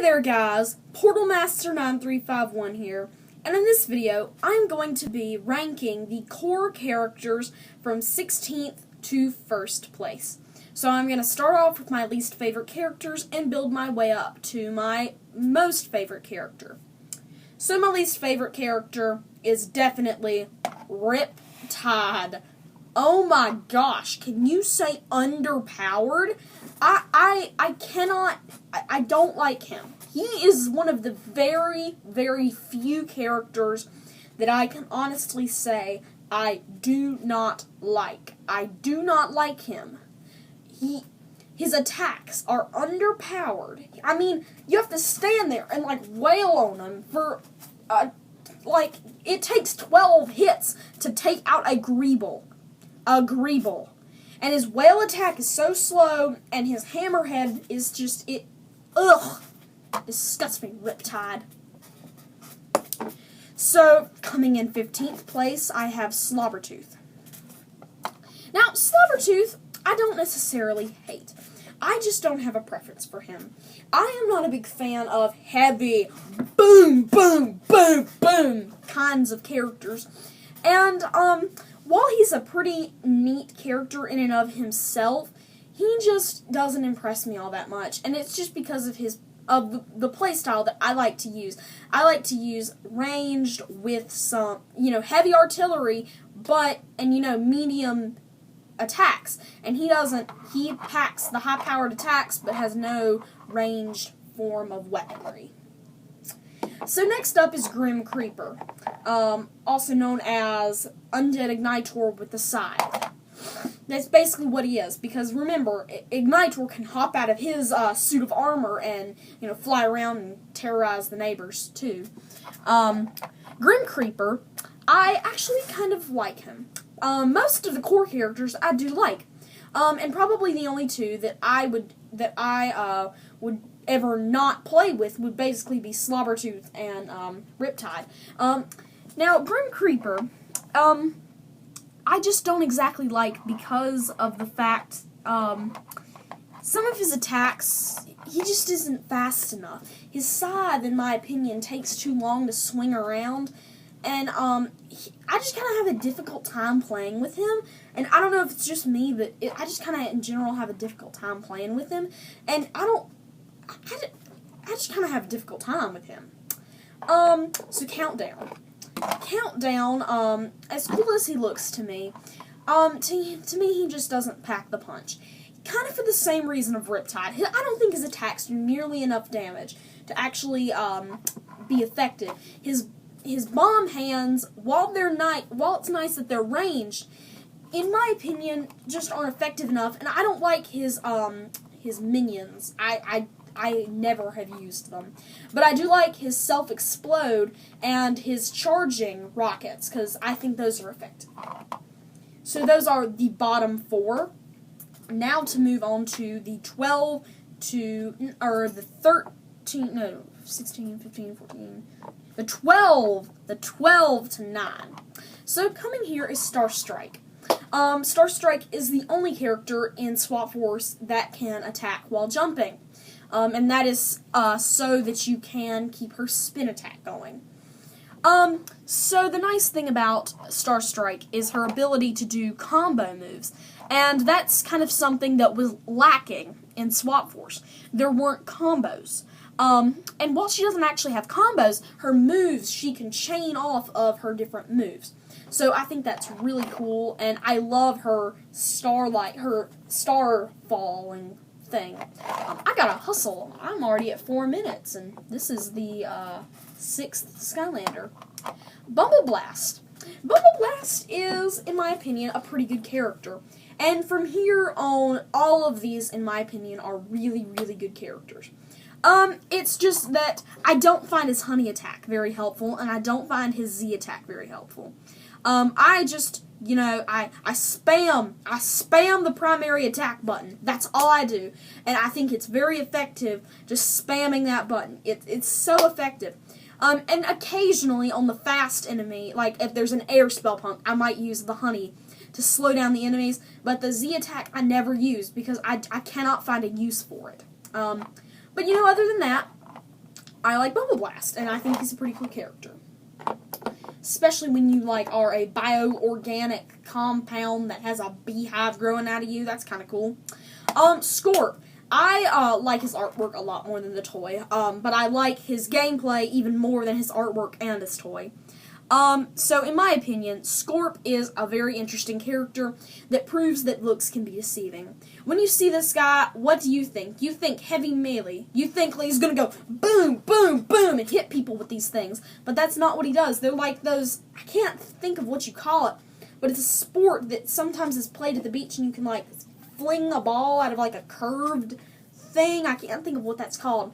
Hey there guys, Portal Master 9351 here, and in this video I'm going to be ranking the core characters from 16th to 1st place. So I'm going to start off with my least favorite characters and build my way up to my most favorite character. So my least favorite character is definitely Riptide. Oh my gosh, can you say underpowered? I don't like him. He is one of the very, very few characters that I can honestly say I do not like. I do not like him. His attacks are underpowered. I mean, you have to stand there and wail on him for it takes 12 hits to take out a Greeble. And his whale attack is so slow, and his hammerhead is just, disgusts me, Riptide. So, coming in 15th place, I have Slobbertooth. Now, Slobbertooth, I don't necessarily hate. I just don't have a preference for him. I am not a big fan of heavy, boom, boom, boom, boom kinds of characters. And, while he's a pretty neat character in and of himself, he just doesn't impress me all that much, and it's just because of the playstyle that I like to use. I like to use ranged with some, heavy artillery, and medium attacks, and he doesn't. He packs the high-powered attacks, but has no ranged form of weaponry. So next up is Grim Creeper, also known as Undead Ignitor with the Scythe. That's basically what he is, because remember, Ignitor can hop out of his suit of armor and, fly around and terrorize the neighbors, too. Grim Creeper, I actually kind of like him. Most of the core characters I do like, and probably the only two that I would ever not play with would basically be Slobbertooth and Riptide. Now, Grim Creeper, I just don't exactly like because of the fact some of his attacks, he just isn't fast enough. His scythe, in my opinion, takes too long to swing around, and I just kind of have a difficult time playing with him. And I don't know if it's just me, but I just kind of, in general, have a difficult time playing with him. And I just kind of have a difficult time with him. So Countdown. Countdown, as cool as he looks to me, to me he just doesn't pack the punch. Kind of for the same reason of Riptide. I don't think his attacks do nearly enough damage to actually be effective. His bomb hands, while it's nice that they're ranged, in my opinion, just aren't effective enough. And I don't like his minions. I never have used them. But I do like his self-explode and his charging rockets, because I think those are effective. So those are the bottom four. Now to move on to the 16, 15, 14, the 12 to 9. So coming here is Starstrike. Starstrike is the only character in Swap Force that can attack while jumping. And that is so that you can keep her spin attack going. So the nice thing about Starstrike is her ability to do combo moves. And that's kind of something that was lacking in Swap Force. There weren't combos. And while she doesn't actually have combos, her moves, she can chain off of her different moves. So I think that's really cool, and I love her star falling thing. I gotta hustle. I'm already at 4 minutes, and this is the 6th Skylander. Bumbleblast. Bumbleblast is, in my opinion, a pretty good character. And from here on, all of these, in my opinion, are really, really good characters. It's just that I don't find his honey attack very helpful, and I don't find his Z attack very helpful. I just, I spam the primary attack button. That's all I do. And I think it's very effective just spamming that button. It's so effective. And occasionally on the fast enemy, like if there's an air spell punk, I might use the honey to slow down the enemies, but the Z attack I never use because I cannot find a use for it. But other than that, I like Bubble Blast, and I think he's a pretty cool character. Especially when you, like, are a bio-organic compound that has a beehive growing out of you. That's kind of cool. Scorp. I like his artwork a lot more than the toy, but I like his gameplay even more than his artwork and his toy. So in my opinion, Scorp is a very interesting character that proves that looks can be deceiving. When you see this guy, what do you think? You think heavy melee. You think he's gonna go boom, boom, boom, and hit people with these things. But that's not what he does. They're like those, I can't think of what you call it, but it's a sport that sometimes is played at the beach and you can, like, fling a ball out of, like, a curved thing. I can't think of what that's called.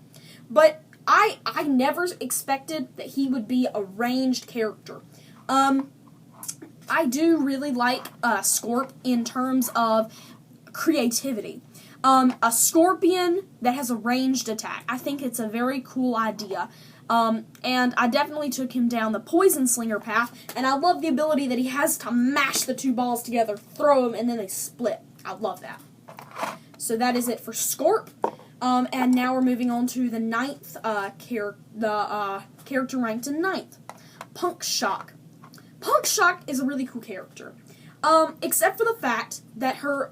But I never expected that he would be a ranged character. I do really like Scorp in terms of creativity. A scorpion that has a ranged attack. I think it's a very cool idea. And I definitely took him down the poison slinger path, and I love the ability that he has to mash the two balls together, throw them, and then they split. I love that. So that is it for Scorp. And now we're moving on to the ninth character ranked in ninth, Punk Shock. Punk Shock is a really cool character, except for the fact that her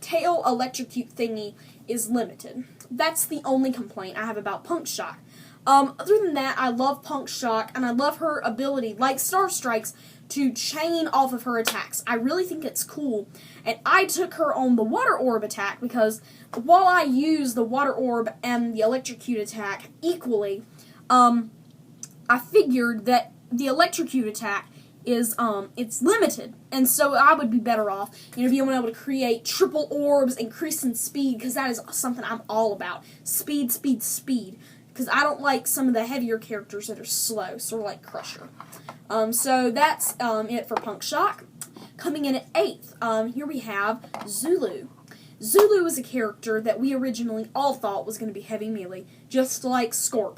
tail electrocute thingy is limited. That's the only complaint I have about Punk Shock. Other than that, I love Punk Shock, and I love her ability, like Star Strikes, to chain off of her attacks. I really think it's cool, and I took her on the Water Orb attack because while I use the Water Orb and the Electrocute attack equally, I figured that the Electrocute attack is, it's limited, and so I would be better off, being able to create triple orbs, increasing speed, because that is something I'm all about. Speed, speed, speed. Because I don't like some of the heavier characters that are slow, sort of like Crusher. So that's it for Punk Shock. Coming in at 8th, here we have Zulu. Zulu is a character that we originally all thought was going to be heavy melee, just like Scorp.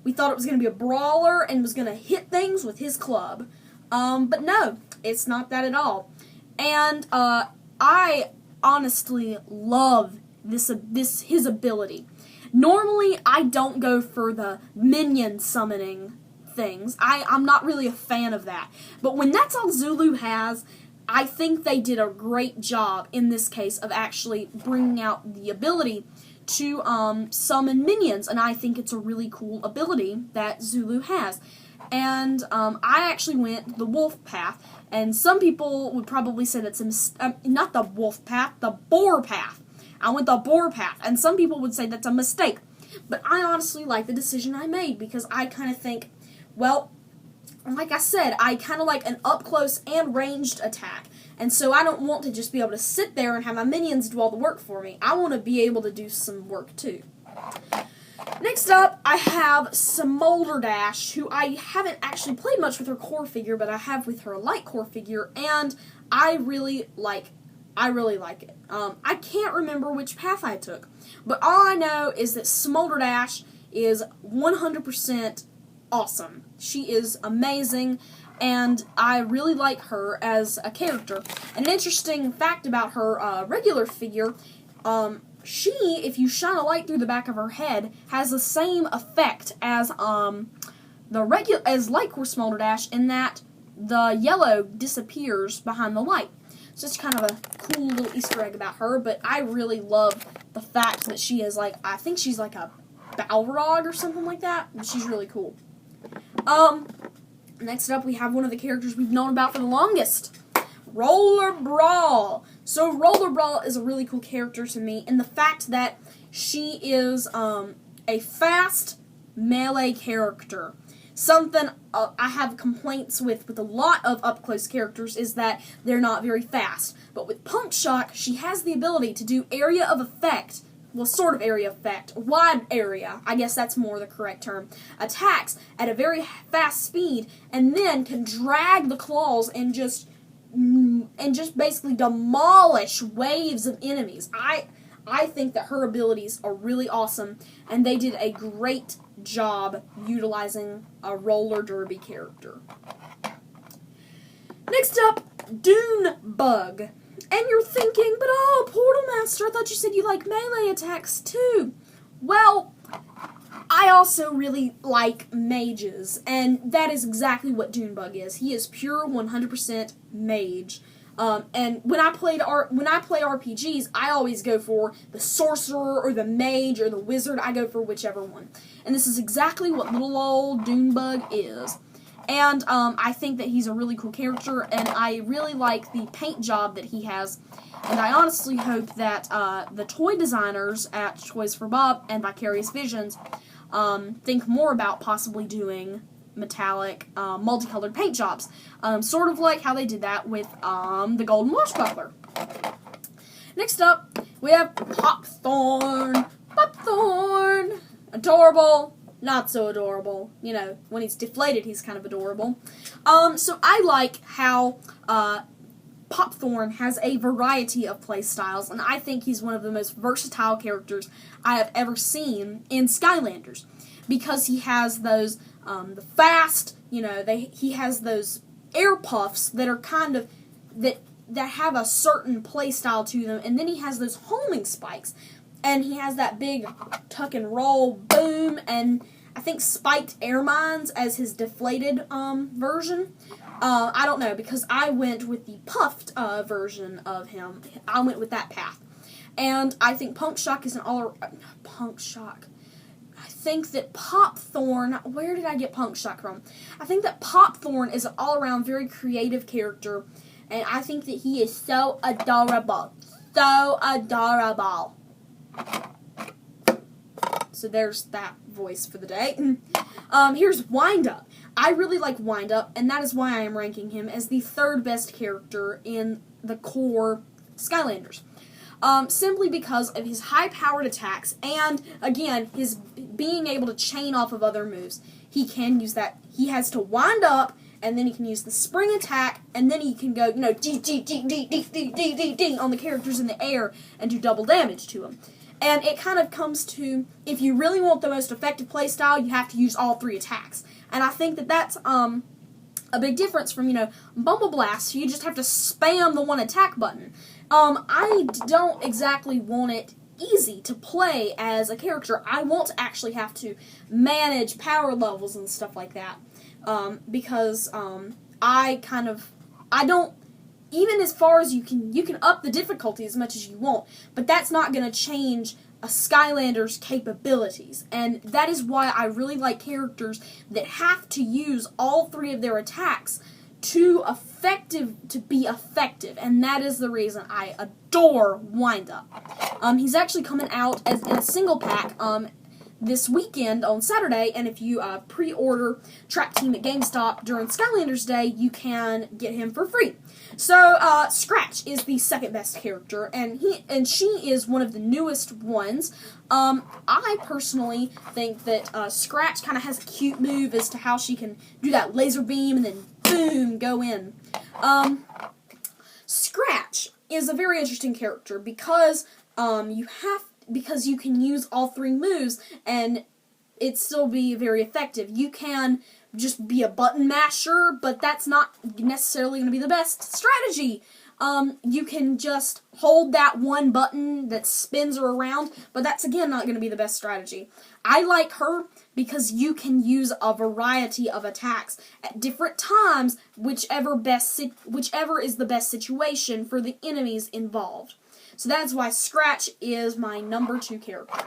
We thought it was going to be a brawler and was going to hit things with his club. But no, it's not that at all. And I honestly love his ability. Normally, I don't go for the minion summoning things. I'm not really a fan of that. But when that's all Zulu has, I think they did a great job in this case of actually bringing out the ability to summon minions. And I think it's a really cool ability that Zulu has. And I actually went the wolf path. And some people would probably say that's not the wolf path, the boar path. I went the boar path, and some people would say that's a mistake. But I honestly like the decision I made, because I kind of think, well, like I said, I kind of like an up-close and ranged attack. And so I don't want to just be able to sit there and have my minions do all the work for me. I want to be able to do some work, too. Next up, I have Smolderdash, who I haven't actually played much with her core figure, but I have with her light core figure, and I really like it. I can't remember which path I took, but all I know is that Smolderdash is 100% awesome. She is amazing, and I really like her as a character. And an interesting fact about her regular figure, she, if you shine a light through the back of her head, has the same effect as as Light Core Smolderdash, in that the yellow disappears behind the light. So it's kind of a cool little Easter egg about her, but I really love the fact that she is I think she's like a Balrog or something like that. She's really cool. Next up we have one of the characters we've known about for the longest, Roller Brawl. So Roller Brawl is a really cool character to me, in the fact that she is a fast melee character. Something I have complaints with a lot of up-close characters is that they're not very fast. But with Punk Shock, she has the ability to do area of effect, well, sort of area of effect, wide area, I guess that's more the correct term, attacks at a very fast speed, and then can drag the claws and just basically demolish waves of enemies. I think that her abilities are really awesome, and they did a great job utilizing a roller derby character. Next up, Dune Bug. And you're thinking, but Portal Master, I thought you said you like melee attacks too. Well, I I also really like mages, and that is exactly what Dunebug is. He is pure 100% mage. And when I play RPGs, I always go for the sorcerer or the mage or the wizard. I go for whichever one. And this is exactly what little old Dunebug is. And I think that he's a really cool character, and I really like the paint job that he has. And I honestly hope that the toy designers at Toys for Bob and Vicarious Visions think more about possibly doing metallic, multicolored paint jobs. Sort of like how they did that with the Golden Washbuckler. Next up, we have Popthorn. Popthorn! Adorable. Not so adorable. You know, when he's deflated, he's kind of adorable. So I like how Popthorn has a variety of play styles, and I think he's one of the most versatile characters I have ever seen in Skylanders, because he has those the fast, you know, he has those air puffs that are kind of that have a certain play style to them, and then he has those homing spikes, and he has that big tuck and roll boom, and I think spiked air mines as his deflated version. I don't know, because I went with the puffed version of him. I went with that path. And I think Punk Shock is an Punk Shock. I think that Popthorn... Where did I get Punk Shock from? I think that Popthorn is an all-around very creative character. And I think that he is so adorable. So adorable. So there's that voice for the day. Here's Wind-Up. I really like Wind-Up, and that is why I am ranking him as the third best character in the core Skylanders. Simply because of his high-powered attacks, and, again, his being able to chain off of other moves. He can use that. He has to wind up, and then he can use the spring attack, and then he can go, you know, ding, ding, ding, ding, ding, ding, ding, ding, ding on the characters in the air and do double damage to them. And it kind of comes to, if you really want the most effective playstyle, you have to use all three attacks. And I think that that's a big difference from, you know, Bumble Blast. You just have to spam the one attack button. I don't exactly want it easy to play as a character. I want to actually have to manage power levels and stuff like that. Because I don't, even as far as you can up the difficulty as much as you want, but that's not going to change a Skylander's capabilities, and that is why I really like characters that have to use all three of their attacks to be effective, and that is the reason I adore Wind-Up. He's actually coming out as in a single pack this weekend on Saturday, and if you pre-order Track Team at GameStop during Skylanders Day, you can get him for free. So, Scratch is the second best character, and she is one of the newest ones. I personally think that Scratch kind of has a cute move as to how she can do that laser beam and then boom, go in. Scratch is a very interesting character because because you can use all three moves and it still be very effective. You can just be a button masher, but that's not necessarily going to be the best strategy. You can just hold that one button that spins her around, but that's again not going to be the best strategy. I like her because you can use a variety of attacks at different times, whichever is the best situation for the enemies involved. So that's why Scratch is my number 2 character.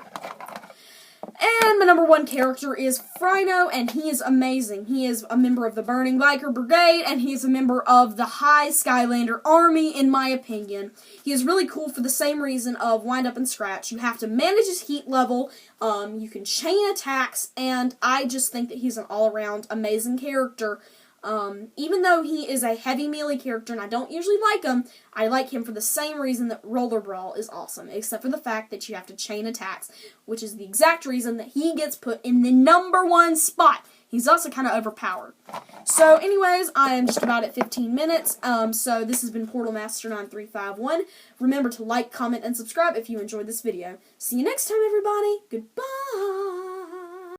And my number 1 character is Frino, and he is amazing. He is a member of the Burning Biker Brigade, and he is a member of the High Skylander Army, in my opinion. He is really cool for the same reason of Wind Up and Scratch. You have to manage his heat level, you can chain attacks, and I just think that he's an all-around amazing character. Even though he is a heavy melee character and I don't usually like him, I like him for the same reason that Roller Brawl is awesome, except for the fact that you have to chain attacks, which is the exact reason that he gets put in the number 1 spot. He's also kind of overpowered. So anyways, I am just about at 15 minutes, so this has been Portal Master 9351. Remember to like, comment, and subscribe if you enjoyed this video. See you next time, everybody. Goodbye!